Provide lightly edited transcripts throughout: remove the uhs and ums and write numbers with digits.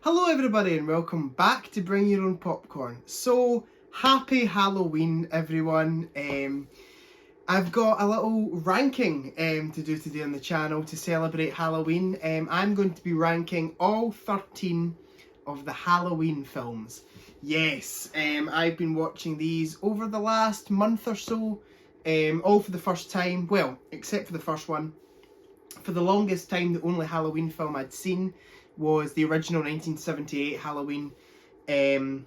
Hello everybody and welcome back to Bring Your Own Popcorn. So, happy Halloween everyone. I've got a little ranking to do today on the channel to celebrate Halloween. I'm going to be ranking all 13 of the Halloween films. Yes, I've been watching these over the last month or so, all for the first time, well, except for the first one. For the longest time, the only Halloween film I'd seen was the original 1978 Halloween. And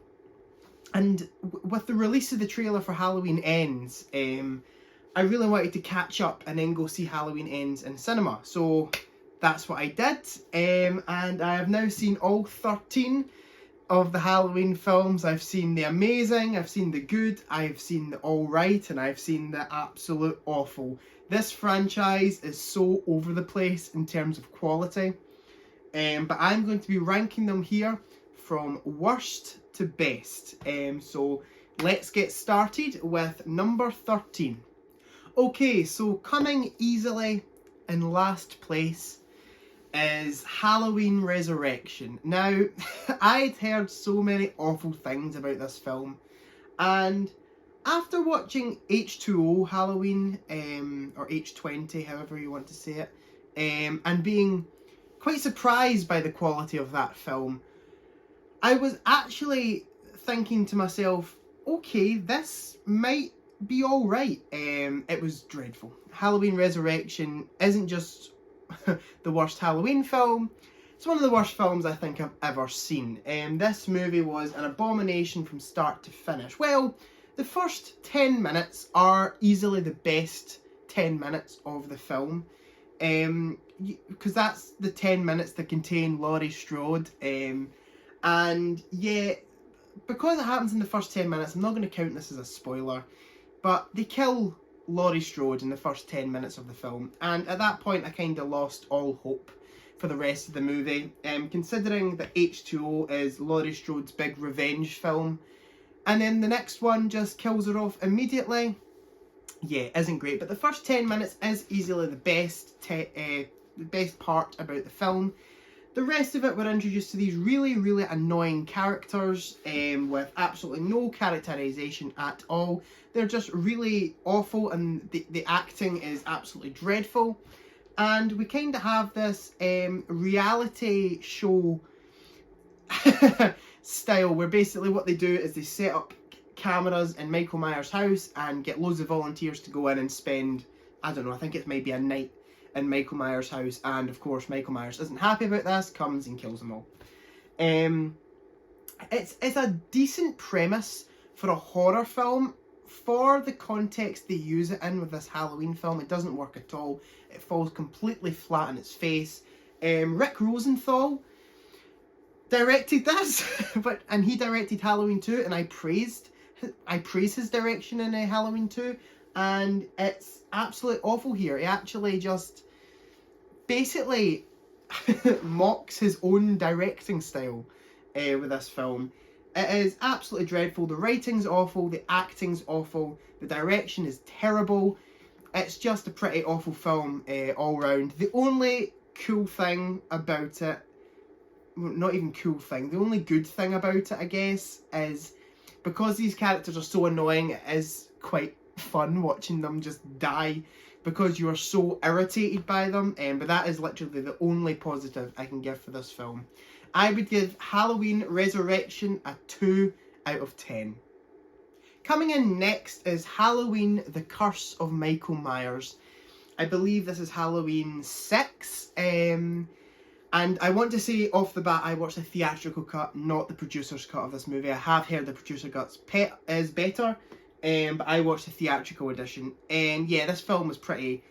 with the release of the trailer for Halloween Ends, I really wanted to catch up and then go see Halloween Ends in cinema. So that's what I did. And I have now seen all 13 of the Halloween films. I've seen the amazing, I've seen the good, I've seen the alright, and I've seen the absolute awful. This franchise is so over the place in terms of quality. But I'm going to be ranking them here from worst to best. So let's get started with number 13. Okay, so coming easily in last place is Halloween Resurrection. Now, I'd heard so many awful things about this film, and after watching H2O Halloween, or H20, however you want to say it, and being quite surprised by the quality of that film, I was actually thinking to myself, okay, this might be alright. It was dreadful. Halloween Resurrection isn't just the worst Halloween film, it's one of the worst films I think I've ever seen. This movie was an abomination from start to finish. Well, the first 10 minutes are easily the best 10 minutes of the film. Because that's the 10 minutes that contain Laurie Strode. And yeah, because it happens in the first 10 minutes, I'm not going to count this as a spoiler, but they kill Laurie Strode in the first 10 minutes of the film. And at that point, I kind of lost all hope for the rest of the movie. Considering that H2O is Laurie Strode's big revenge film, and then the next one just kills her off immediately. Yeah, isn't great, but the first 10 minutes is easily the best part about the film. The rest of it, we're introduced to these really, really annoying characters with absolutely no characterization at all. They're just really awful, and the acting is absolutely dreadful. And we kind of have this reality show style where basically what they do is they set up cameras in Michael Myers' house and get loads of volunteers to go in and spend, I don't know, I think it's maybe a night in Michael Myers' house, and of course Michael Myers isn't happy about this, comes and kills them all. It's a decent premise for a horror film. For the context they use it in with this Halloween film, it doesn't work at all. It falls completely flat on its face. Rick Rosenthal directed this, and he directed Halloween 2, and I praise his direction in Halloween 2, and it's absolutely awful here. He actually just basically mocks his own directing style with this film. It is absolutely dreadful. The writing's awful, the acting's awful, the direction is terrible. It's just a pretty awful film all round. The only cool thing about it, not even cool thing, the only good thing about it, I guess, is because these characters are so annoying, it is quite fun watching them just die because you are so irritated by them. But that is literally the only positive I can give for this film. I would give Halloween Resurrection a 2 out of 10. Coming in next is Halloween The Curse of Michael Myers. I believe this is Halloween 6. And I want to say off the bat, I watched the theatrical cut, not the producer's cut of this movie. I have heard the producer cut is better, but I watched the theatrical edition. And yeah, this film was pretty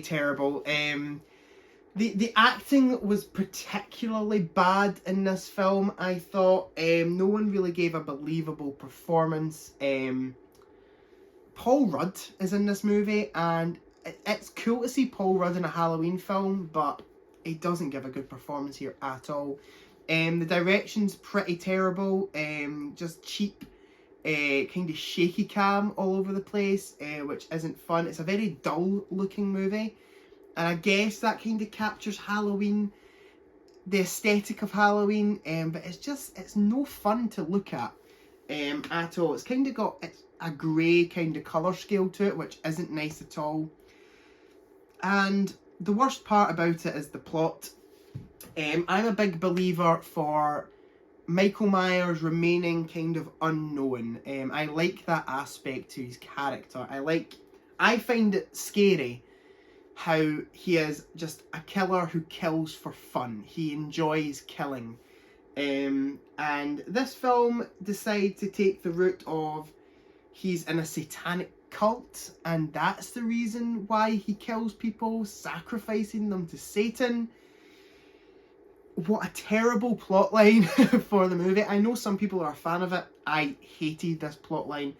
terrible. The acting was particularly bad in this film, I thought. No one really gave a believable performance. Paul Rudd is in this movie, and it's cool to see Paul Rudd in a Halloween film, but he doesn't give a good performance here at all. The direction's pretty terrible, just cheap, kind of shaky cam all over the place, which isn't fun. It's a very dull looking movie, and I guess that kind of captures Halloween the aesthetic of Halloween, but it's no fun to look at all. It's kind of got a grey kind of colour scale to it, which isn't nice at all. And the worst part about it is the plot. I'm a big believer for Michael Myers remaining kind of unknown. I like that aspect to his character. I find it scary how he is just a killer who kills for fun. He enjoys killing. And this film decides to take the route of he's in a satanic cult, and that's the reason why he kills people, sacrificing them to Satan. What a terrible plotline for the movie. I know some people are a fan of it. I hated this plotline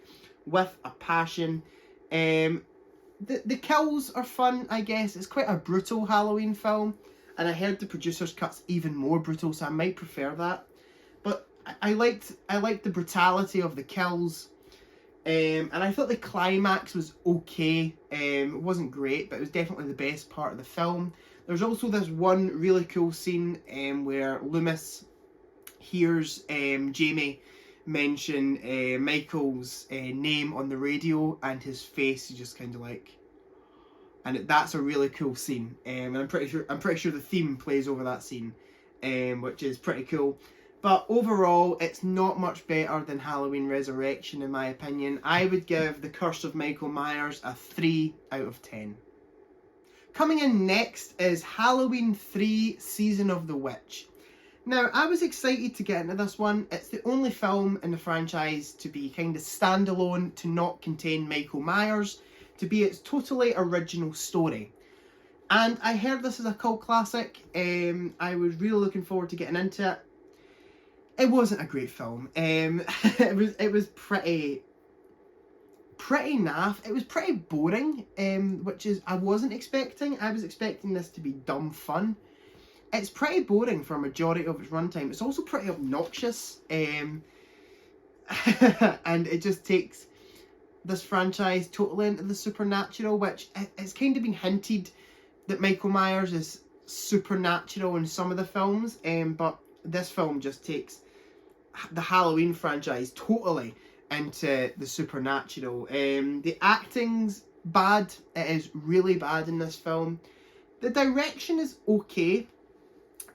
with a passion. The kills are fun, I guess. It's quite a brutal Halloween film, and I heard the producer's cut's even more brutal, so I might prefer that. But I liked the brutality of the kills, and I thought the climax was okay. It wasn't great, but it was definitely the best part of the film. There's also this one really cool scene where Loomis hears Jamie mention Michael's name on the radio, and his face is just kind of like, and that's a really cool scene. And I'm pretty sure the theme plays over that scene, which is pretty cool. But overall, it's not much better than Halloween Resurrection in my opinion. I would give The Curse of Michael Myers a 3 out of 10. Coming in next is Halloween 3 Season of the Witch. Now, I was excited to get into this one. It's the only film in the franchise to be kind of standalone, to not contain Michael Myers, to be its totally original story. And I heard this is a cult classic. I was really looking forward to getting into it. It wasn't a great film. It was pretty naff. It was pretty boring, which is I wasn't expecting. I was expecting this to be dumb fun. It's pretty boring for a majority of its runtime. It's also pretty obnoxious, and it just takes this franchise totally into the supernatural, which it's kind of been hinted that Michael Myers is supernatural in some of the films, but this film just takes the Halloween franchise totally into the supernatural. The acting's bad. It is really bad in this film. The direction is okay.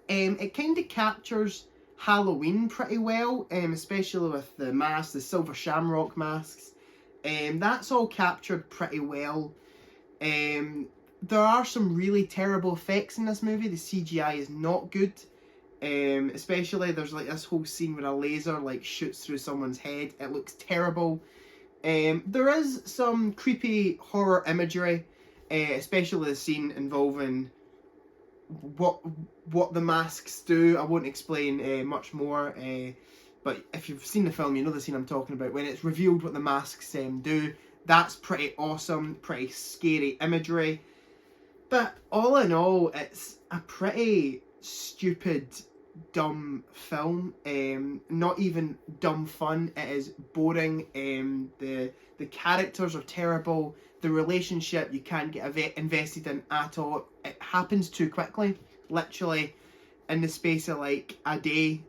It kind of captures Halloween pretty well, especially with the masks, the silver shamrock masks. That's all captured pretty well. There are some really terrible effects in this movie. The CGI is not good. Especially there's like this whole scene where a laser like shoots through someone's head. It looks terrible. There is some creepy horror imagery, especially the scene involving what the masks do. I won't explain much more, but if you've seen the film, you know the scene I'm talking about. When it's revealed what the masks do, that's pretty awesome, pretty scary imagery. But all in all, it's a pretty stupid, dumb film. Not even dumb fun. It is boring. The characters are terrible. The relationship you can't get invested in at all. It happens too quickly, literally in the space of like a day.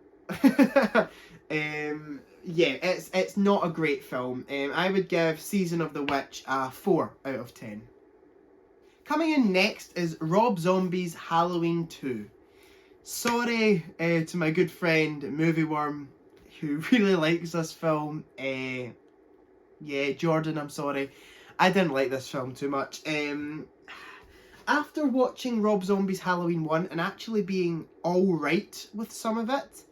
Yeah, it's not a great film. I would give Season of the Witch a 4 out of 10. Coming in next is Rob Zombie's Halloween 2. Sorry to my good friend Movie Worm, who really likes this film. Yeah, Jordan, I'm sorry. I didn't like this film too much. After watching Rob Zombie's Halloween 1 and actually being alright with some of it,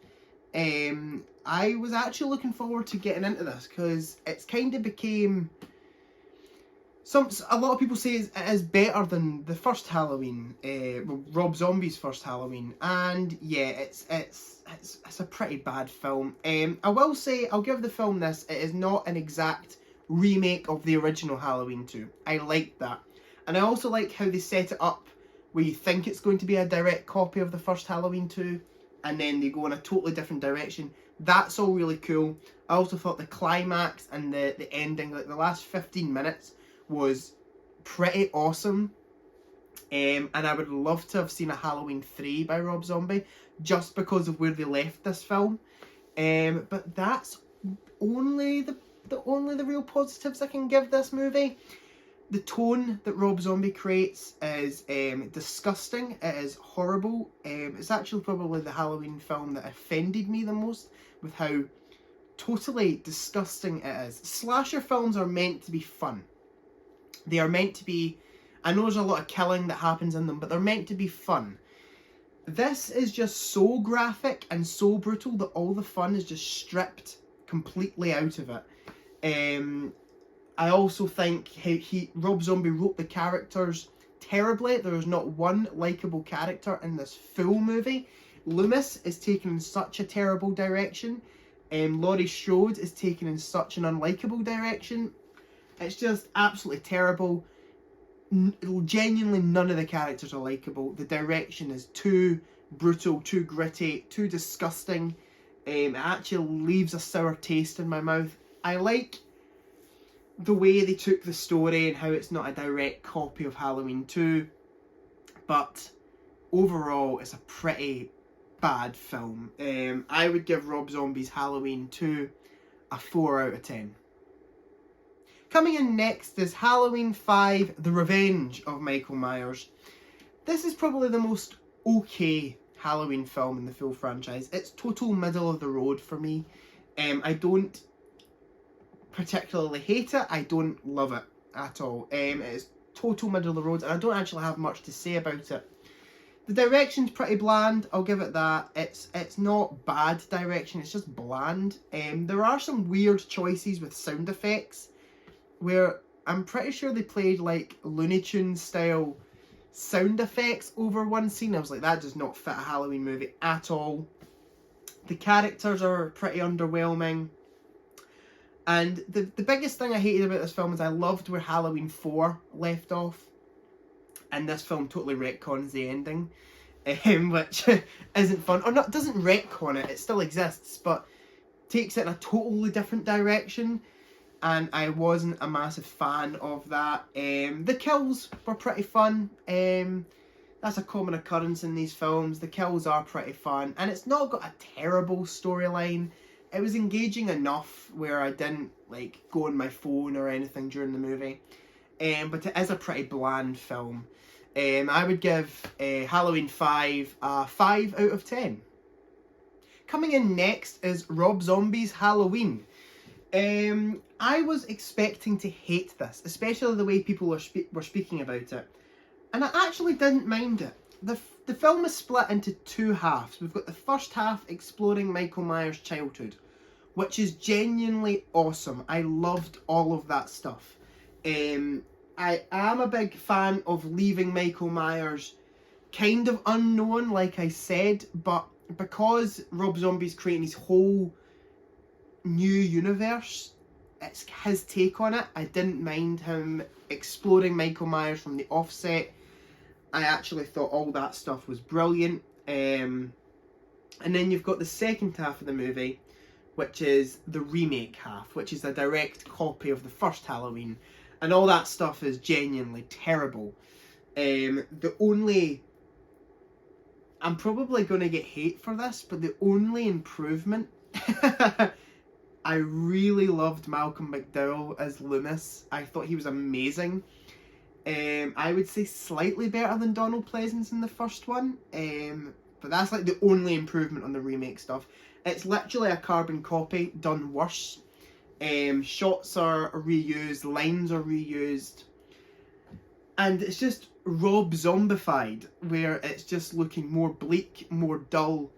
I was actually looking forward to getting into this, because it's kind of became... a lot of people say it is better than the first Halloween, Rob Zombie's first Halloween, and yeah, it's a pretty bad film. I will say, I'll give the film this, it is not an exact remake of the original Halloween 2. I like that. And I also like how they set it up where you think it's going to be a direct copy of the first Halloween 2, and then they go in a totally different direction. That's all really cool. I also thought the climax and the ending, like the last 15 minutes, was pretty awesome. And I would love to have seen a Halloween 3 by Rob Zombie, just because of where they left this film. But that's only the real positives I can give this movie. The tone that Rob Zombie creates is disgusting. It is horrible. It's actually probably the Halloween film that offended me the most with how totally disgusting it is. Slasher films are meant to be fun. They are meant to be... I know there's a lot of killing that happens in them, but they're meant to be fun. This is just so graphic and so brutal that all the fun is just stripped completely out of it. I also think Rob Zombie wrote the characters terribly. There is not one likeable character in this full movie. Loomis is taken in such a terrible direction. Laurie Strode is taken in such an unlikable direction. It's just absolutely terrible. Genuinely none of the characters are likeable. The direction is too brutal, too gritty, too disgusting. It actually leaves a sour taste in my mouth. I like the way they took the story and how it's not a direct copy of Halloween 2, but overall it's a pretty bad film. I would give Rob Zombie's Halloween 2 a 4 out of 10. Coming in next is Halloween 5, The Revenge of Michael Myers. This is probably the most okay Halloween film in the full franchise. It's total middle of the road for me. I don't particularly hate it. I don't love it at all. It's total middle of the road, and I don't actually have much to say about it. The direction's pretty bland, I'll give it that. It's not bad direction, it's just bland. There are some weird choices with sound effects, where I'm pretty sure they played like Looney Tunes style sound effects over one scene. I was like, that does not fit a Halloween movie at all. The characters are pretty underwhelming. And the biggest thing I hated about this film is I loved where Halloween 4 left off. And this film totally retcons the ending. Which isn't fun. Or not, doesn't retcon it, it still exists, but takes it in a totally different direction. And I wasn't a massive fan of that. The kills were pretty fun. That's a common occurrence in these films. The kills are pretty fun. And it's not got a terrible storyline. It was engaging enough where I didn't like go on my phone or anything during the movie. But it is a pretty bland film. I would give Halloween 5 a 5 out of 10. Coming in next is Rob Zombie's Halloween. I was expecting to hate this, especially the way people were speaking about it. And I actually didn't mind it. The film is split into two halves. We've got the first half exploring Michael Myers' childhood, which is genuinely awesome. I loved all of that stuff. I am a big fan of leaving Michael Myers kind of unknown, like I said, but because Rob Zombie's creating his whole new universe, it's his take on it. I didn't mind him exploring Michael Myers from the offset. I actually thought all that stuff was brilliant. And then you've got the second half of the movie, which is the remake half, which is a direct copy of the first Halloween. And all that stuff is genuinely terrible. I'm probably going to get hate for this, but the only improvement... I really loved Malcolm McDowell as Loomis. I thought he was amazing. I would say slightly better than Donald Pleasence in the first one. But that's like the only improvement on the remake stuff. It's literally a carbon copy done worse. Shots are reused, lines are reused. And it's just Rob Zombified, where it's just looking more bleak, more dull.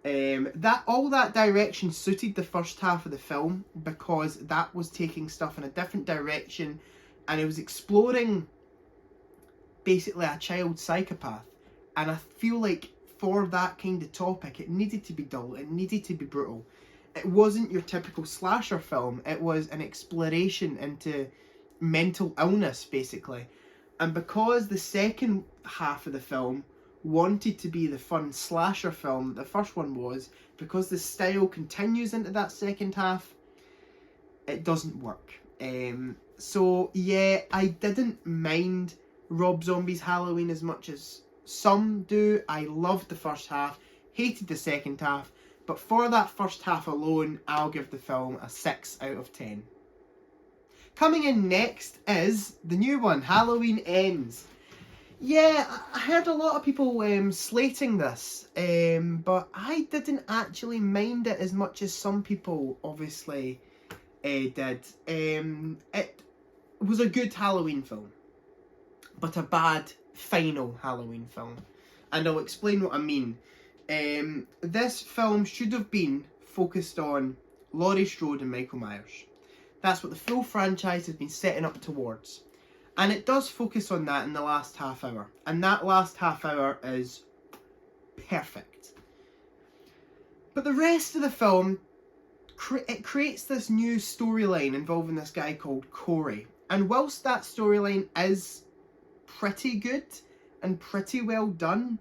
All that direction suited the first half of the film because that was taking stuff in a different direction, and it was exploring basically a child psychopath. And I feel like for that kind of topic, it needed to be dull, it needed to be brutal. It wasn't your typical slasher film, it was an exploration into mental illness, basically. And because the second half of the film wanted to be the fun slasher film the first one was, because the style continues into that second half, it doesn't work. So yeah, I didn't mind Rob Zombie's Halloween as much as some do. I loved the first half, hated the second half, but for that first half alone, I'll give the film a 6 out of 10. Coming in next is the new one, Halloween Ends. Yeah, I heard a lot of people slating this, but I didn't actually mind it as much as some people obviously did. It was a good Halloween film, but a bad final Halloween film. And I'll explain what I mean. This film should have been focused on Laurie Strode and Michael Myers. That's what the full franchise has been setting up towards. And it does focus on that in the last half hour. And that last half hour is perfect. But the rest of the film, it creates this new storyline involving this guy called Corey. And whilst that storyline is pretty good and pretty well done,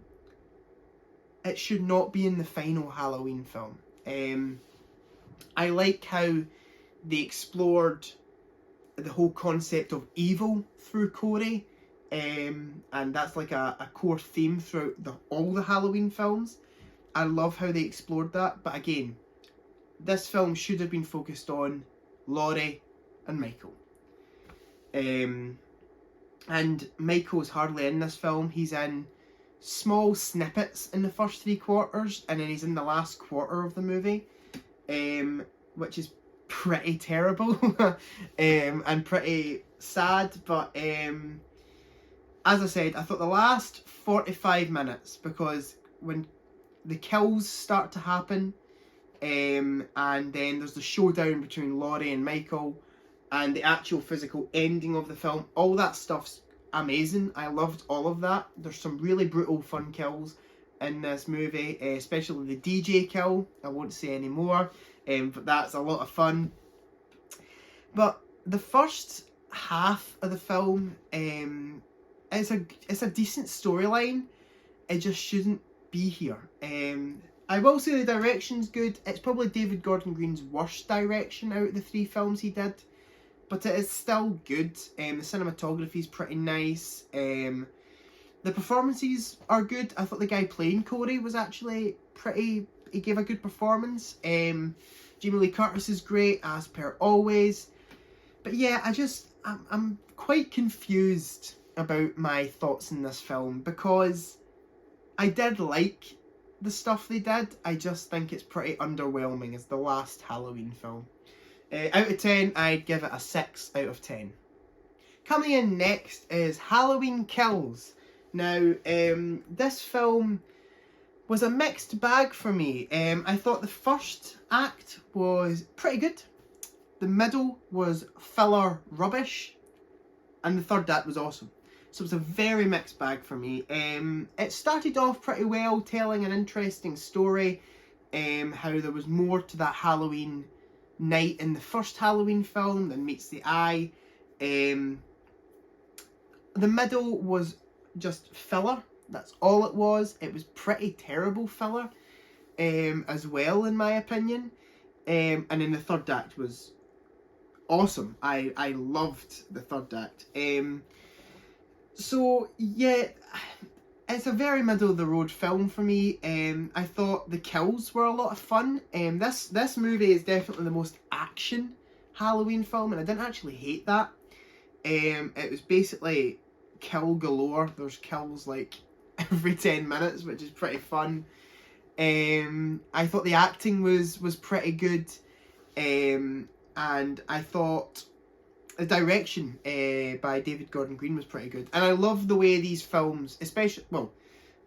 it should not be in the final Halloween film. I like how they explored the whole concept of evil through Corey, and that's like a core theme throughout all the Halloween films. I love how they explored that, but again, this film should have been focused on Laurie and Michael. And Michael's hardly in this film. He's in small snippets in the first 3 quarters, and then he's in the last quarter of the movie, which is pretty terrible and pretty sad. But as I said, I thought the last 45 minutes, because when the kills start to happen, and then there's the showdown between Laurie and Michael, and the actual physical ending of the film, all that stuff's amazing. I loved all of that. There's some really brutal fun kills in this movie, especially the DJ kill. I won't say any more, but that's a lot of fun. But the first half of the film, it's a decent storyline. It just shouldn't be here. I will say the direction's good. It's probably David Gordon Green's worst direction out of the 3 films he did, but it is still good. The cinematography's pretty nice. The performances are good. I thought the guy playing Corey was actually he gave a good performance. Jamie Lee Curtis is great, as per always. But yeah, I'm quite confused about my thoughts in this film, because I did like the stuff they did. I just think it's pretty underwhelming as the last Halloween film. Out of 10, I'd give it a 6 out of 10. Coming in next is Halloween Kills. Now, this film was a mixed bag for me. I thought the first act was pretty good. The middle was filler rubbish. And the third act was awesome. So it was a very mixed bag for me. It started off pretty well, telling an interesting story. How there was more to that Halloween night in the first Halloween film than meets the eye. The middle was just filler. That's all it was. It was pretty terrible filler as well, in my opinion. And then the third act was awesome. I loved the third act. So yeah, it's a very middle of the road film for me. I thought the kills were a lot of fun. This movie is definitely the most action Halloween film, and I didn't actually hate that. It was basically kill galore. There's kills like every 10 minutes, which is pretty fun. I thought the acting was pretty good, and I thought the direction by David Gordon Green was pretty good. And I love the way these films, especially, well,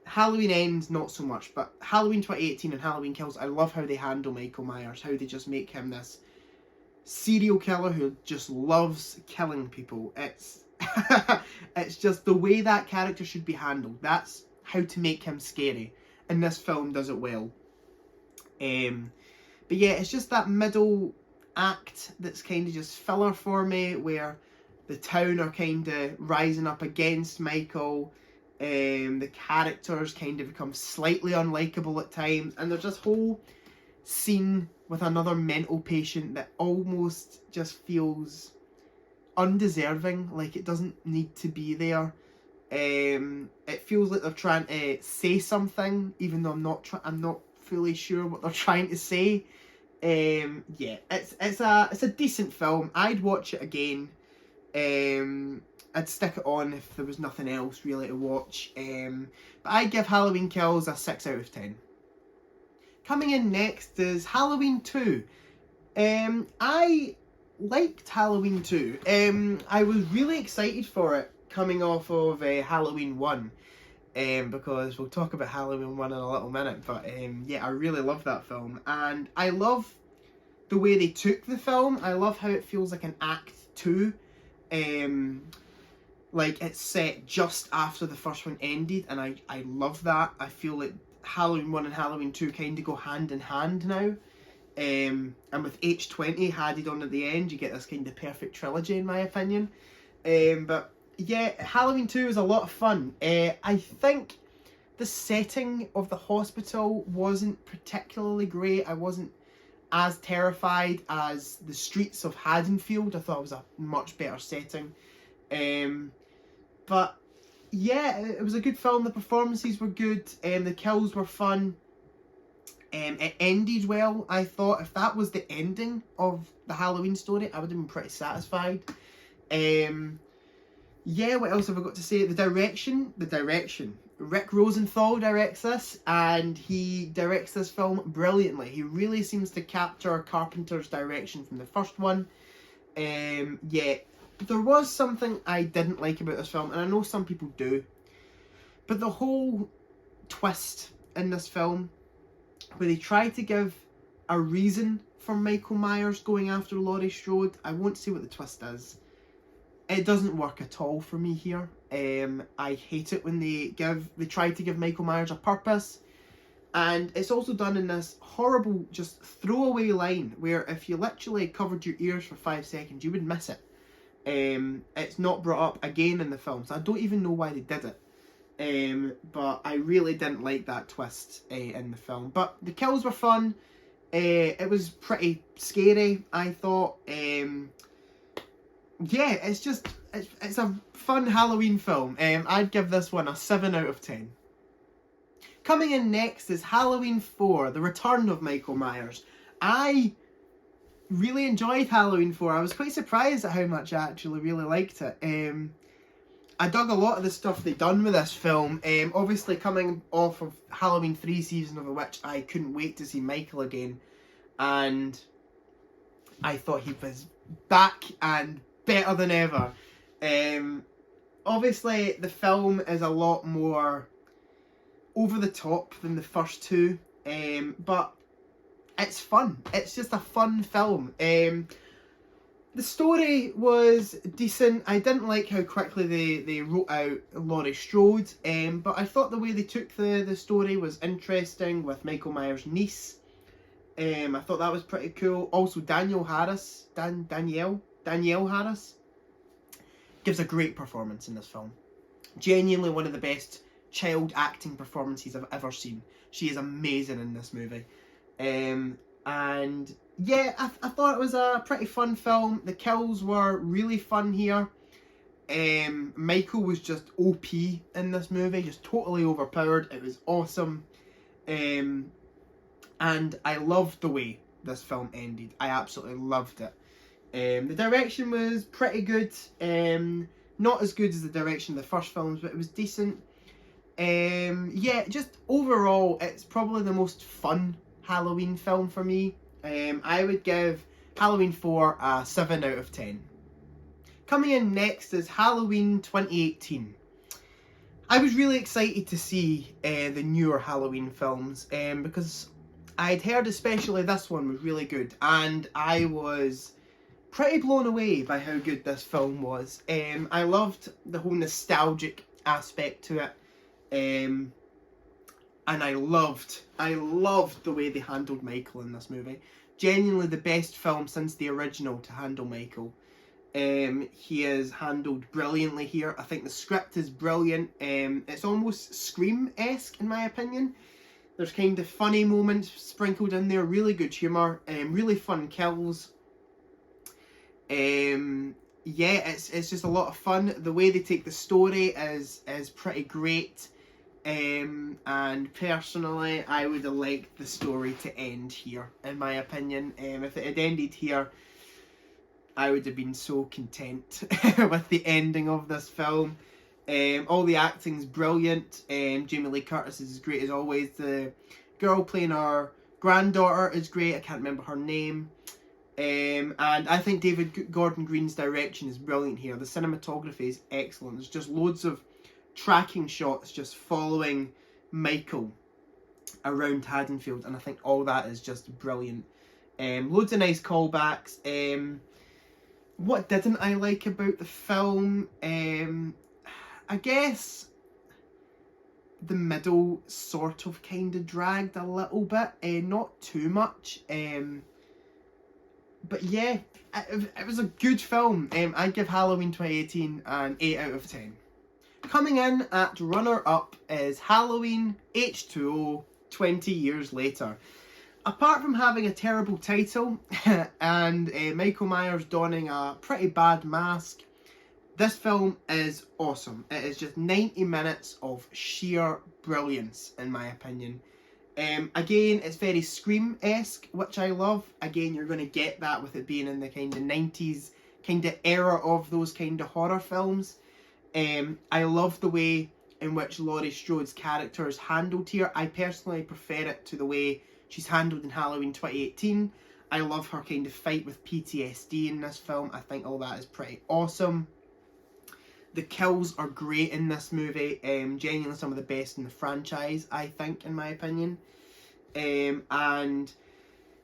Halloween Ends not so much, but Halloween 2018 and Halloween Kills, I love how they handle Michael Myers, how they just make him this serial killer who just loves killing people. It's it's just the way that character should be handled. That's how to make him scary, and this film does it well. But yeah, it's just that middle act that's kind of just filler for me, where the town are kind of rising up against Michael. The characters kind of become slightly unlikable at times, and there's this whole scene with another mental patient that almost just feels undeserving, like it doesn't need to be there. It feels like they're trying to say something, even though I'm not fully sure what they're trying to say. Yeah, it's a decent film. I'd watch it again. I'd stick it on if there was nothing else really to watch. But I give Halloween Kills a 6 out of 10. Coming in next is Halloween 2. I liked Halloween 2. I was really excited for it coming off of Halloween 1. Because we'll talk about Halloween 1 in a little minute. But yeah, I really love that film. And I love the way they took the film. I love how it feels like an Act 2. Like it's set just after the first one ended, and I love that. I feel like Halloween 1 and Halloween 2 kind of go hand in hand now. And with H20 added on at the end, you get this kind of perfect trilogy in my opinion. But yeah, Halloween 2 is a lot of fun. I think the setting of the hospital wasn't particularly great. I wasn't as terrified as the streets of Haddonfield. I thought it was a much better setting. But yeah, it was a good film. The performances were good. The kills were fun. It ended well. I thought if that was the ending of the Halloween story, I would have been pretty satisfied. Yeah, what else have I got to say? The direction. Rick Rosenthal directs this, and he directs this film brilliantly. He really seems to capture Carpenter's direction from the first one. Yeah, there was something I didn't like about this film, and I know some people do, but the whole twist in this film, where they try to give a reason for Michael Myers going after Laurie Strode, I won't say what the twist is. It doesn't work at all for me here. I hate it when they try to give Michael Myers a purpose. And it's also done in this horrible, just throwaway line where if you literally covered your ears for 5 seconds, you would miss it. It's not brought up again in the film, so I don't even know why they did it. But I really didn't like that twist in the film. But the kills were fun. It was pretty scary, I thought. Yeah, it's a fun Halloween film. I'd give this one a 7 out of 10. Coming in next is Halloween 4, The Return of Michael Myers. I really enjoyed Halloween 4. I was quite surprised at how much I actually really liked it. I dug a lot of the stuff they'd done with this film. Obviously coming off of Halloween 3 Season of the Witch, I couldn't wait to see Michael again. And I thought he was back and better than ever. Obviously the film is a lot more over the top than the first two, but it's fun. It's just a fun film. The story was decent. I didn't like how quickly they wrote out Laurie Strode, but I thought the way they took the story was interesting with Michael Myers' niece. I thought that was pretty cool. Also Danielle Harris gives a great performance in this film. Genuinely one of the best child acting performances I've ever seen. She is amazing in this movie. And yeah, I thought it was a pretty fun film. The kills were really fun here. Michael was just OP in this movie, just totally overpowered. It was awesome. And I loved the way this film ended. I absolutely loved it. The direction was pretty good. Not as good as the direction of the first films, but it was decent. Yeah, just overall, it's probably the most fun Halloween film for me. I would give Halloween 4 a 7 out of 10. Coming in next is Halloween 2018. I was really excited to see the newer Halloween films because I'd heard especially this one was really good, and I was pretty blown away by how good this film was. I loved the whole nostalgic aspect to it. And I loved the way they handled Michael in this movie. Genuinely the best film since the original to handle Michael. He is handled brilliantly here. I think the script is brilliant. It's almost Scream-esque in my opinion. There's kind of funny moments sprinkled in there, really good humour, really fun kills. yeah, it's just a lot of fun. The way they take the story is pretty great. And personally, I would have liked the story to end here, in my opinion. If it had ended here, I would have been so content with the ending of this film. All the acting's brilliant. Jamie Lee Curtis is great as always. The girl playing her granddaughter is great. I can't remember her name. And I think David Gordon Green's direction is brilliant here. The cinematography is excellent. There's just loads of tracking shots just following Michael around Haddonfield, and I think all that is just brilliant. Loads of nice callbacks. What didn't I like about the film? I guess the middle sort of kind of dragged a little bit. Not too much. But yeah, it was a good film. I'd give Halloween 2018 an 8 out of 10. Coming in at runner-up is Halloween H2O 20 years later. Apart from having a terrible title and Michael Myers donning a pretty bad mask, this film is awesome. It is just 90 minutes of sheer brilliance, in my opinion. Again, it's very Scream-esque, which I love. Again, you're going to get that with it being in the kind of 90s kind of era of those kind of horror films. I love the way in which Laurie Strode's character is handled here. I personally prefer it to the way she's handled in Halloween 2018. I love her kind of fight with PTSD in this film. I think all that is pretty awesome. The kills are great in this movie. Genuinely some of the best in the franchise, I think, in my opinion. And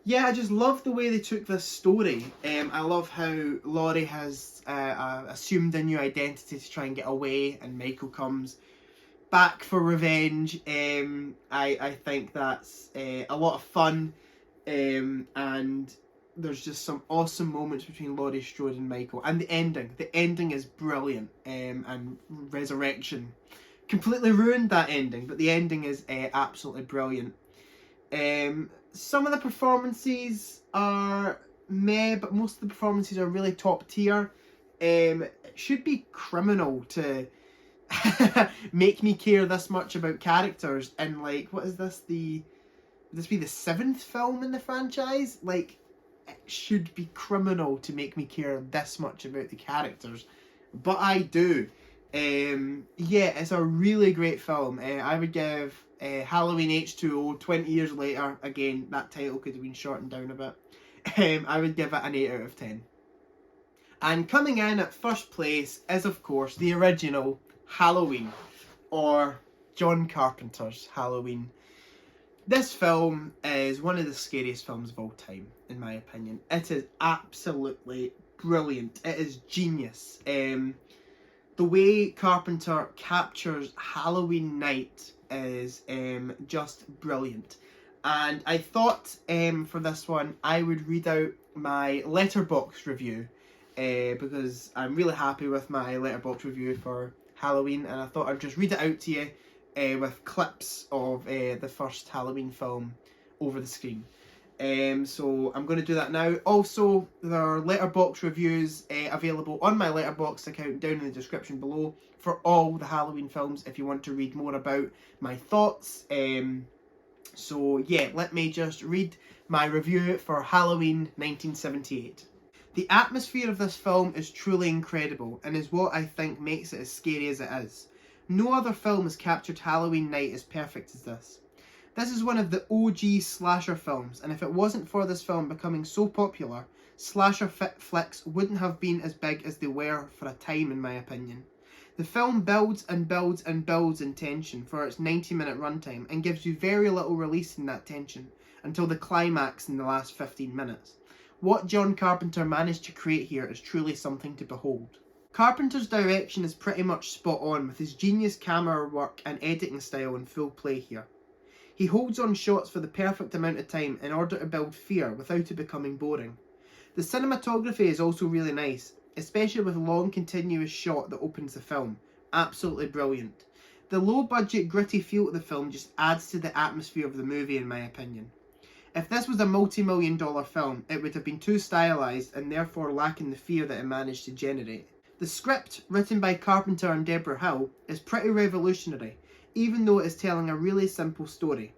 yeah, I just love the way they took this story. I love how Laurie has assumed a new identity to try and get away, and Michael comes back for revenge. I think that's a lot of fun, and there's just some awesome moments between Laurie Strode and Michael. And the ending is brilliant, and Resurrection completely ruined that ending, but the ending is absolutely brilliant. Some of the performances are meh, but most of the performances are really top tier. It should be criminal to make me care this much about characters, and like, what is this, would this be the 7th film in the franchise? Like, it should be criminal to make me care this much about the characters, but I do. Yeah, it's a really great film. I would give Halloween H2O 20 years later, again, that title could have been shortened down a bit. I would give it an 8 out of 10. And coming in at first place is, of course, the original Halloween, or John Carpenter's Halloween. This film is one of the scariest films of all time, in my opinion. It is absolutely brilliant. It is genius. The way Carpenter captures Halloween night is just brilliant. And I thought for this one I would read out my Letterboxd review, because I'm really happy with my Letterboxd review for Halloween, and I thought I'd just read it out to you with clips of the first Halloween film over the screen. So I'm going to do that now. Also, there are Letterboxd reviews available on my Letterboxd account down in the description below for all the Halloween films if you want to read more about my thoughts. So yeah, let me just read my review for Halloween 1978. The atmosphere of this film is truly incredible, and is what I think makes it as scary as it is. No other film has captured Halloween night as perfect as this. This is one of the OG slasher films, and if it wasn't for this film becoming so popular, slasher flicks wouldn't have been as big as they were for a time, in my opinion. The film builds and builds and builds in tension for its 90-minute runtime, and gives you very little release in that tension until the climax in the last 15 minutes. What John Carpenter managed to create here is truly something to behold. Carpenter's direction is pretty much spot on, with his genius camera work and editing style in full play here. He holds on shots for the perfect amount of time in order to build fear without it becoming boring. The cinematography is also really nice, especially with a long continuous shot that opens the film. Absolutely brilliant. The low budget gritty feel of the film just adds to the atmosphere of the movie, in my opinion. If this was a multi-million-dollar film, it would have been too stylised and therefore lacking the fear that it managed to generate. The script, written by Carpenter and Deborah Hill, is pretty revolutionary, even though it is telling a really simple story.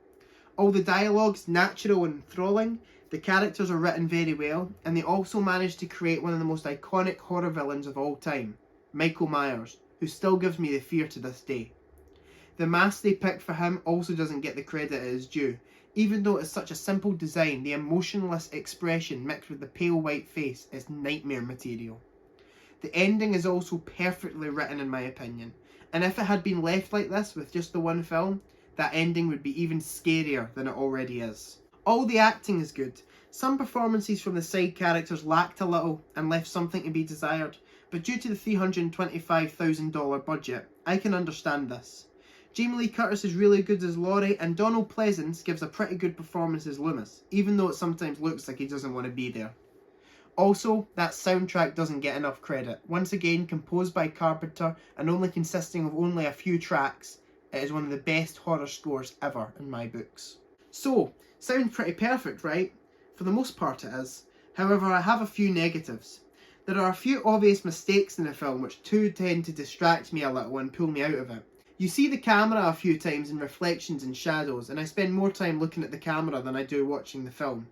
All the dialogue's natural and enthralling, the characters are written very well, and they also managed to create one of the most iconic horror villains of all time, Michael Myers, who still gives me the fear to this day. The mask they picked for him also doesn't get the credit it is due. Even though it's such a simple design, the emotionless expression mixed with the pale white face is nightmare material. The ending is also perfectly written in my opinion, and if it had been left like this with just the one film, that ending would be even scarier than it already is. All the acting is good. Some performances from the side characters lacked a little and left something to be desired, but due to the $325,000 budget, I can understand this. Jamie Lee Curtis is really good as Laurie, and Donald Pleasence gives a pretty good performance as Loomis, even though it sometimes looks like he doesn't want to be there. Also, that soundtrack doesn't get enough credit. Once again, composed by Carpenter and only consisting of only a few tracks, it is one of the best horror scores ever in my books. So, sounds pretty perfect, right? For the most part it is. However, I have a few negatives. There are a few obvious mistakes in the film which tend to distract me a little and pull me out of it. You see the camera a few times in reflections and shadows, and I spend more time looking at the camera than I do watching the film.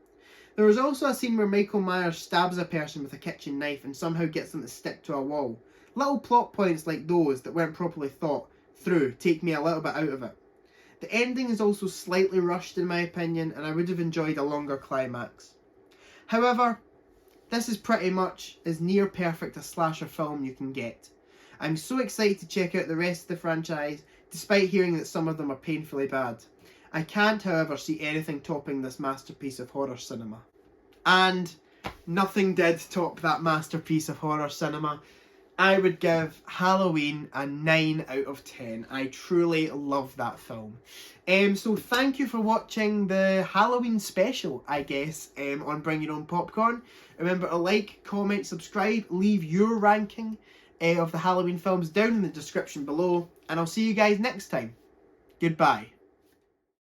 There is also a scene where Michael Myers stabs a person with a kitchen knife and somehow gets them to stick to a wall. Little plot points like those that weren't properly thought through take me a little bit out of it. The ending is also slightly rushed in my opinion, and I would have enjoyed a longer climax. However, this is pretty much as near perfect a slasher film you can get. I'm so excited to check out the rest of the franchise, despite hearing that some of them are painfully bad. I can't, however, see anything topping this masterpiece of horror cinema. And nothing did top that masterpiece of horror cinema. I would give Halloween a 9 out of 10. I truly love that film. So thank you for watching the Halloween special, I guess, on Bring Your Own Popcorn. Remember to like, comment, subscribe, leave your ranking of the Halloween films down in the description below, and I'll see you guys next time. Goodbye.